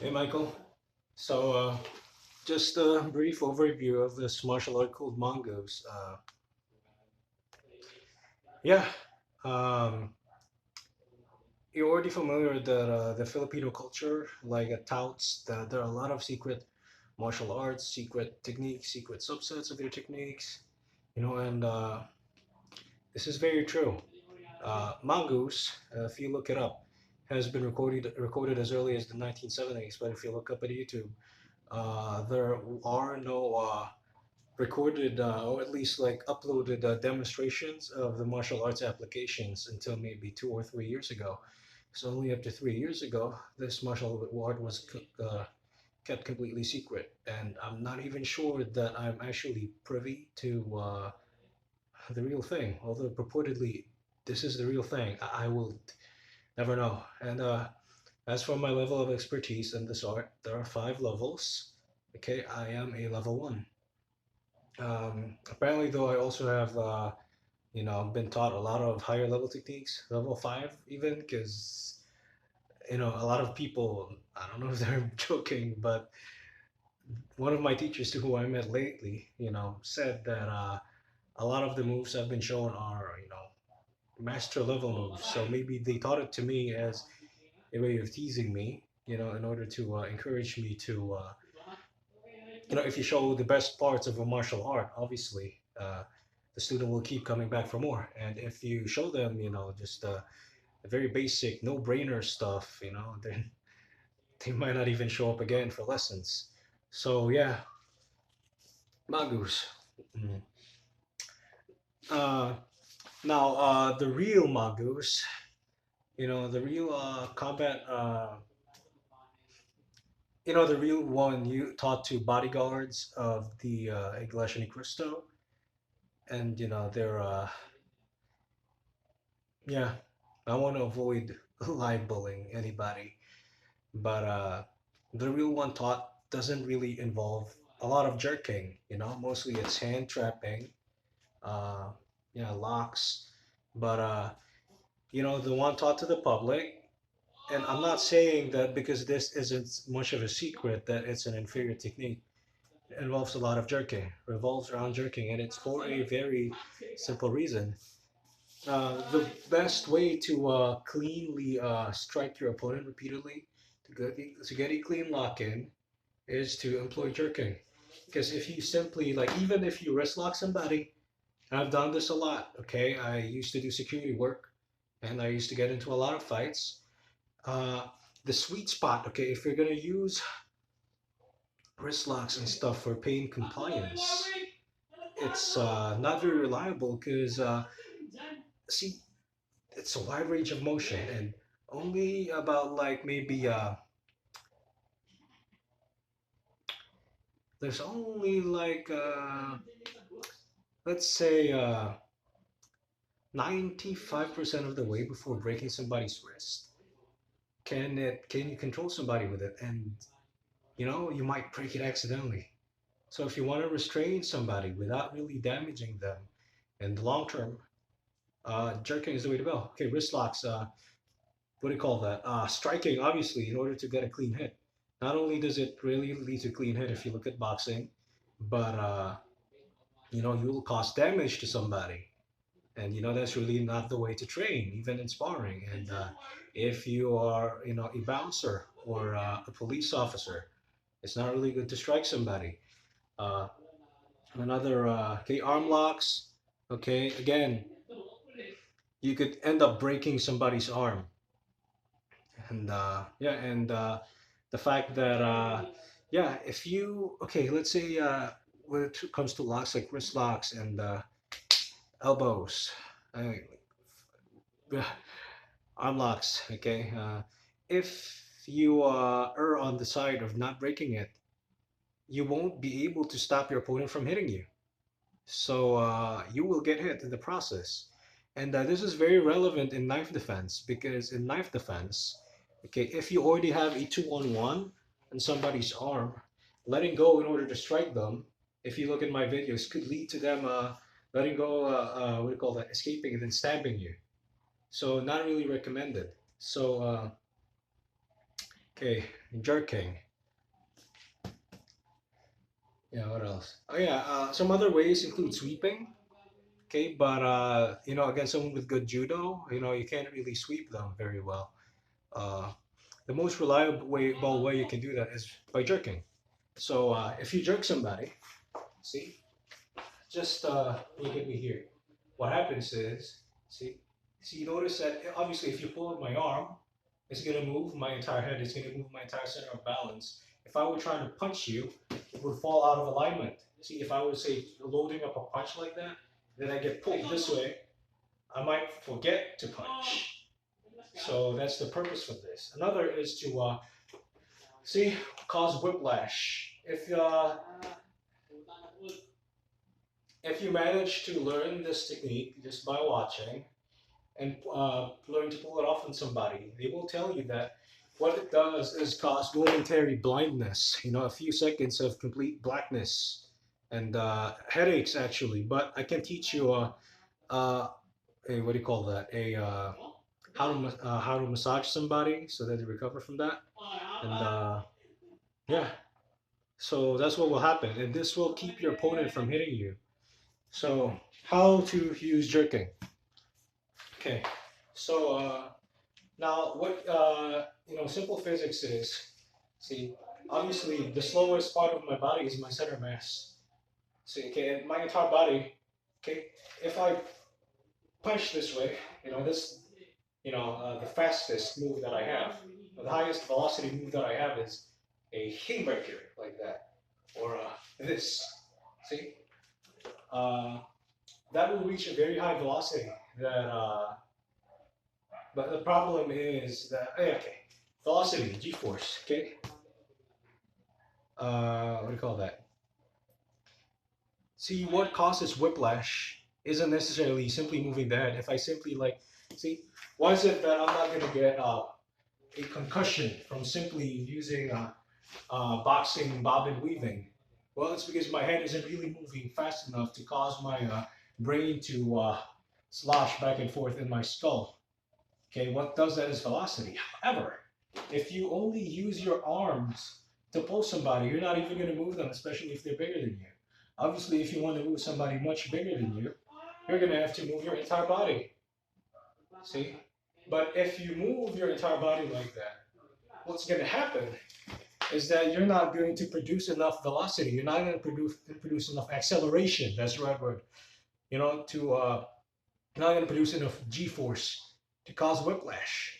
Hey Michael. So just a brief overview of this martial art called Mongoose. Yeah, um, you're already familiar that the Filipino culture touts that there are a lot of secret martial arts, secret techniques, secret subsets of their techniques. And this is very true. Mongoose, if you look it up, has been recorded as early as the 1970s. But if you look up at YouTube, there are no recorded or at least like uploaded demonstrations of the martial arts applications until maybe 2 or 3 years ago. So only up to 3 years ago, this martial art was kept completely secret, and I'm not even sure that I'm actually privy to the real thing. Although purportedly this is the real thing, I will never know. And as for my level of expertise in this art, there are 5 levels. Okay, I am a level 1. Apparently, though, I also have, been taught a lot of higher level techniques, level 5 even, because, a lot of people, I don't know if they're joking, but one of my teachers to who I met lately, said that a lot of the moves I've been shown are, master level moves. So maybe they taught it to me as a way of teasing me, in order to encourage me to, if you show the best parts of a martial art, obviously, the student will keep coming back for more. And if you show them, just very basic, no-brainer stuff, then they might not even show up again for lessons. So yeah, Mongoose. Mm. Uh, Now, the real Mongoose, the real combat, the real one you taught to bodyguards of the Iglesia Ni Cristo, and they're yeah, I want to avoid libeling anybody, but the real one taught doesn't really involve a lot of jerking. Mostly it's hand trapping, uh, locks. But the one taught to the public, and I'm not saying that because this isn't much of a secret that it's an inferior technique. It involves a lot of jerking, revolves around jerking, and it's for a very simple reason. The best way to cleanly strike your opponent repeatedly to get a clean lock in is to employ jerking. Because if you simply, like, even if you wrist lock somebody, and I've done this a lot, okay? I used to do security work and I used to get into a lot of fights. Uh, the sweet spot, okay, if you're going to use wrist locks and stuff for pain compliance, it's not very reliable because, see, it's a wide range of motion and only about like maybe there's only like let's say 95% of the way before breaking somebody's wrist. Can you control somebody with it? And you might break it accidentally. So if you want to restrain somebody without really damaging them in the long term, jerking is the way to go. Okay, wrist locks. What do you call that? Striking, obviously, in order to get a clean hit. Not only does it really lead to clean hit if you look at boxing, but you will cause damage to somebody, and that's really not the way to train, even in sparring. And if you are, a bouncer or a police officer, it's not really good to strike somebody. Uh, Another, okay, arm locks. Okay, again, you could end up breaking somebody's arm, and yeah, and the fact that yeah, if you okay, let's say when it comes to locks like wrist locks and elbows, uh, arm locks. Okay, if you err on the side of not breaking it, you won't be able to stop your opponent from hitting you. So you will get hit in the process. And this is very relevant in knife defense because in knife defense, okay, if you already have a 2-on-1 on somebody's arm, letting go in order to strike them, if you look at my videos, could lead to them letting go, what do you call that, escaping and then stabbing you. So not really recommended. So Okay, jerking. Yeah, what else? Oh yeah, some other ways include sweeping. Okay, but against someone with good judo, you can't really sweep them very well. Uh, the most reliable way you can do that is by jerking. So if you jerk somebody, see, just look at me here. What happens is, see, you notice that obviously if you pull at my arm, it's gonna move my entire head. It's gonna move my entire center of balance. If I were trying to punch you, it would fall out of alignment. See, if I was say loading up a punch like that, then I get pulled this way, I might forget to punch. So that's the purpose for this. Another is to see cause whiplash. If you manage to learn this technique just by watching and learn to pull it off on somebody, they will tell you that what it does is cause momentary blindness. A few seconds of complete blackness and headaches actually. But I can teach you a what do you call that? How to massage somebody so that they recover from that. And yeah, so that's what will happen, and this will keep your opponent from hitting you. So how to use jerking? Okay, so now what simple physics is. See, obviously the slowest part of my body is my center mass. See, okay, and my entire body. Okay, if I punch this way, this the fastest move that I have, the highest velocity move that I have is a haymaker like that, or this. See, uh, that will reach a very high velocity. But the problem is that okay, velocity, g-force. Okay, what do you call that? See, what causes whiplash isn't necessarily simply moving the head. If I simply see, why is it that I'm not gonna get a concussion from simply using boxing, bob and weaving? Well, it's because my head isn't really moving fast enough to cause my brain to slosh back and forth in my skull. Okay, what does that is velocity. However, if you only use your arms to pull somebody, you're not even going to move them, especially if they're bigger than you. Obviously, if you want to move somebody much bigger than you, you're going to have to move your entire body. See? But if you move your entire body like that, what's going to happen is that you're not going to produce enough velocity. You're not going to produce enough acceleration. That's the right word. To you're not going to produce enough G-force to cause whiplash.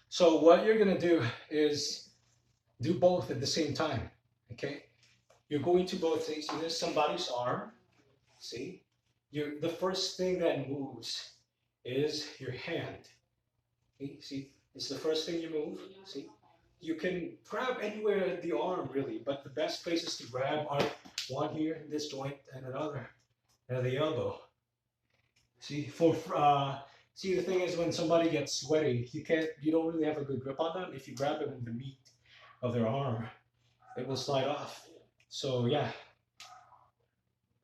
So what you're going to do is do both at the same time. Okay, you're going to both things. See, there's somebody's arm. See, the first thing that moves is your hand. See, it's the first thing you move. See, you can grab anywhere at the arm really, but the best places to grab are one here in this joint and another at the elbow. See, see, the thing is when somebody gets sweaty, you don't really have a good grip on them. If you grab them in the meat of their arm, it will slide off. So yeah,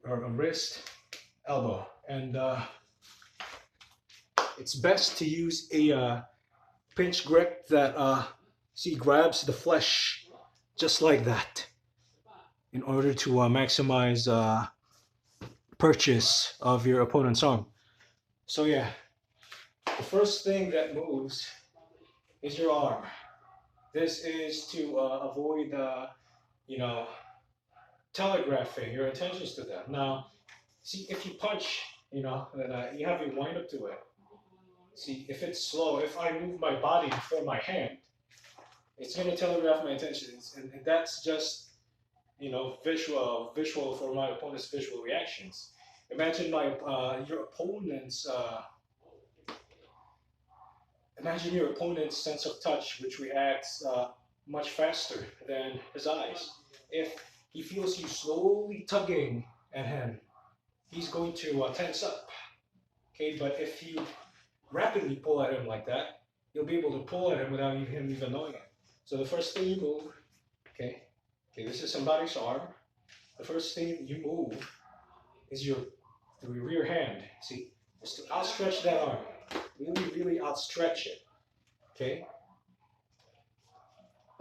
or a wrist, elbow, and it's best to use a pinch grip that see grabs the flesh just like that in order to maximize purchase of your opponent's arm. So yeah, the first thing that moves is your arm. This is to avoid, you know, telegraphing your intentions to them. Now, see, if you punch, then you have your wind up to it. See, if it's slow, if I move my body before my hand, it's going to telegraph my intentions, and that's just, visual for my opponent's visual reactions. Imagine your opponent's imagine your opponent's sense of touch, which reacts much faster than his eyes. If he feels you slowly tugging at him, he's going to tense up. Okay, but if you rapidly pull at him like that, you'll be able to pull at him without him even knowing it. So the first thing you move, okay, this is somebody's arm. The first thing you move is your rear hand. See, just to outstretch that arm, really, really outstretch it. Okay,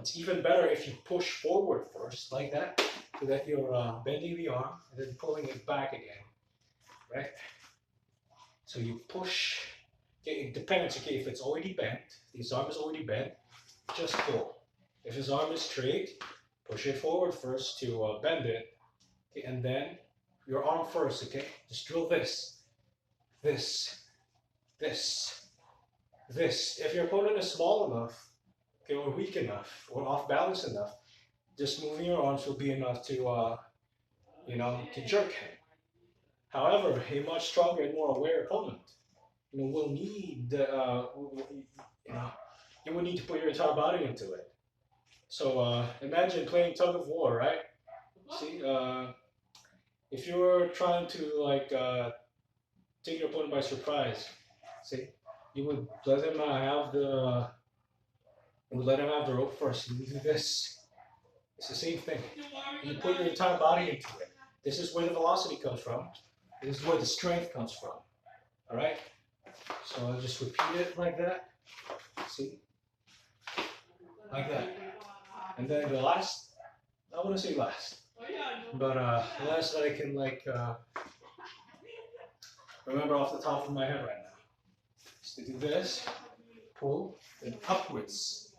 It's even better if you push forward first, like that, so that you're bending the arm and then pulling it back again, right? So you push. Okay, it depends. Okay, if it's already bent, his arm is already bent, just pull. If his arm is straight, push it forward first to bend it, okay, and then your arm first. Okay, just drill this, this, this, this. If your opponent is small enough, okay, or weak enough, or off balance enough, just moving your arms will be enough to, to jerk him. However, a much stronger and more aware opponent, will need, you will need to put your entire body into it. So imagine playing tug of war, right? See, if you're trying to take your opponent by surprise, see, you would let him have the rope first. You do this. It's the same thing. You put your entire body into it. This is where the velocity comes from. This is where the strength comes from. All right. So I'll just repeat it like that. See, like that. And then the last, I want to say last, but the last that I can remember off the top of my head right now is to do this, pull, then upwards.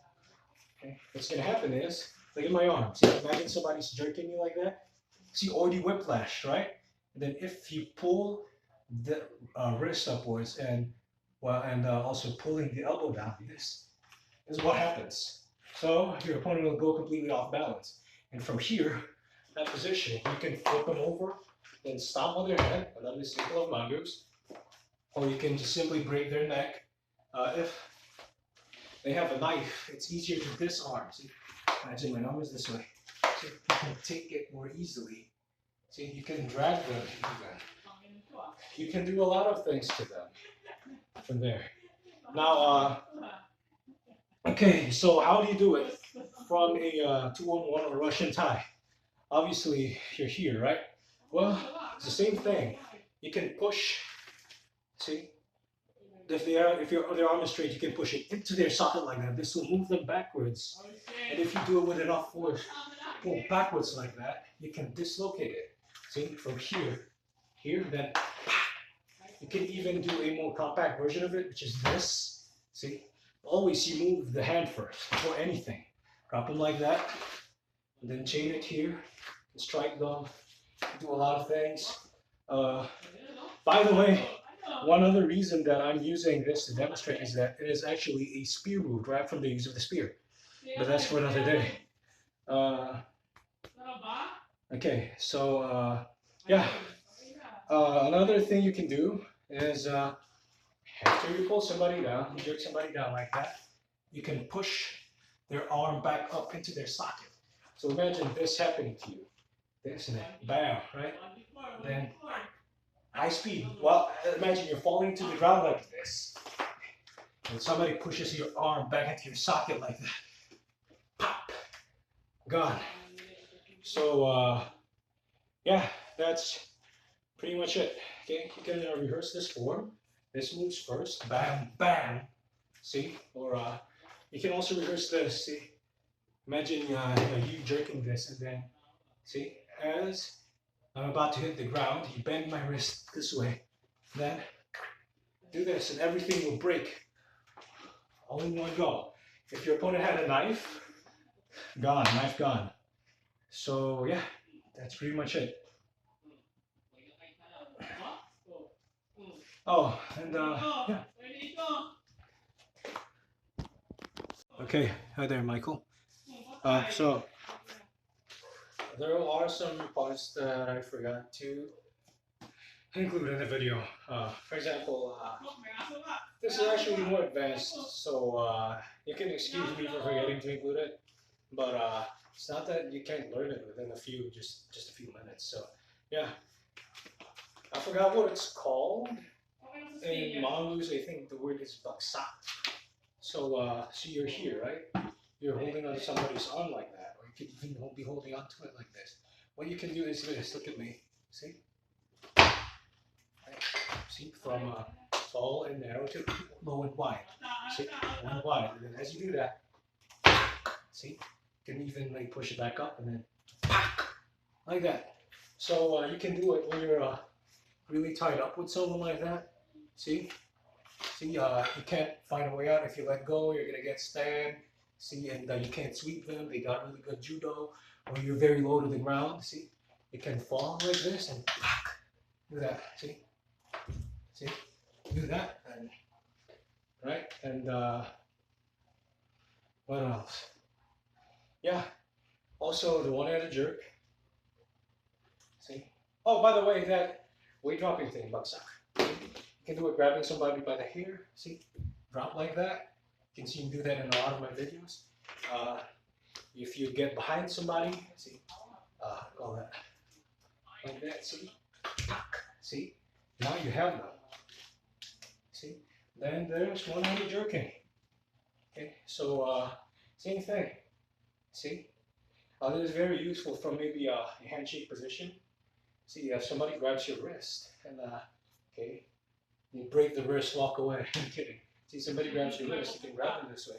Okay. What's gonna happen is, look at my arm. See, imagine somebody's jerking you like that. See, already whiplash, right? And then if you pull the wrist upwards and also pulling the elbow down, this is what happens. So your opponent will go completely off balance. And from here, that position, you can flip them over, then stomp on their head, another symbol of mongoose, or you can just simply break their neck. If they have a knife, it's easier to disarm. See, imagine my arm is this way. So you can take it more easily. See, you can drag them even. You can do a lot of things to them from there. Now, okay, so how do you do it from a 2-on-1 or Russian tie? Obviously, you're here, right? Well, it's the same thing. You can push, see? If their arm is straight, you can push it into their socket like that. This will move them backwards. And if you do it with enough force, pull backwards like that, you can dislocate it. See, from here, then you can even do a more compact version of it, which is this. See, always you move the hand first before anything. Drop them like that, and then chain it here, strike them, do a lot of things. By the way, one other reason that I'm using this to demonstrate is that it is actually a spear move, right from the use of the spear. But that's for another day. Okay, so yeah. Another thing you can do is after you pull somebody down, you jerk somebody down like that, you can push their arm back up into their socket. So imagine this happening to you. This and then bam, right? Then high speed. Well, imagine you're falling to the ground like this. And somebody pushes your arm back into your socket like that. Pop! Gone. So, yeah, that's pretty much it. Okay, you can rehearse this form. This moves first. Bam, bam. See? Or you can also rehearse this. See? Imagine you jerking this and then, see? As I'm about to hit the ground, you bend my wrist this way. Then do this and everything will break all in one go. If your opponent had a knife, gone, knife gone. So yeah, that's pretty much it. Oh, and yeah. Okay, hi there, Michael. So there are some parts that I forgot to include in the video. For example, this is actually more advanced, so you can excuse me for forgetting to include it. But it's not that you can't learn it within just a few minutes. So yeah, I forgot what it's called. In Mongoose, I think the word is baksa. So see, you're here, right? You're holding on to somebody's arm like that, or you could even be holding on to it like this. What you can do is this. Look at me. See? Right. See, from tall and narrow to low and wide. See, low and wide. And then as you do that, see, You can even like push it back up and then pack like that. So you can do it when you're really tied up with someone like that. See, you can't find a way out. If you let go, you're gonna get stabbed. See, and you can't sweep them. They got really good judo. Or you're very low to the ground. See, you can fall like this and pack. Do that. See, do that and right and what else? Yeah. Also, the one-handed jerk. See? Oh, by the way, that weight dropping thing, baksak. You can do it grabbing somebody by the hair. See? Drop like that. You can see me do that in a lot of my videos. Uh, if you get behind somebody, see? Call that like that. See? See? Now you have them. See? Then there's one-handed jerking. Okay, so same thing. See? This is very useful from maybe a handshake position. See, somebody grabs your wrist and okay, you break the wrist, walk away. I'm kidding. See, somebody grabs your wrist, you can grab them this way.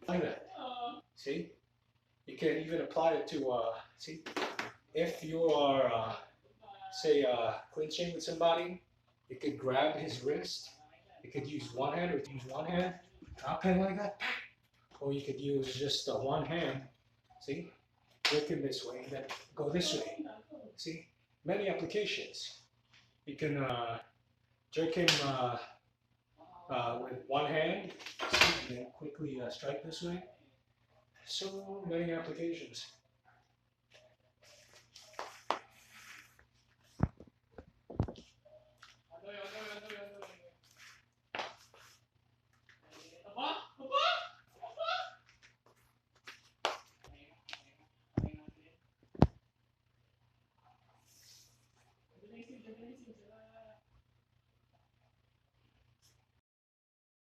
Like that. See? You can even apply it to, see, if you are, say, clinching with somebody, you could grab his wrist. You could use one hand or use one hand, drop him like that. Or you could use just one hand, see? Work him this way, then go this way. See? Many applications. You can jerk him with one hand, see, and then quickly strike this way. So many applications.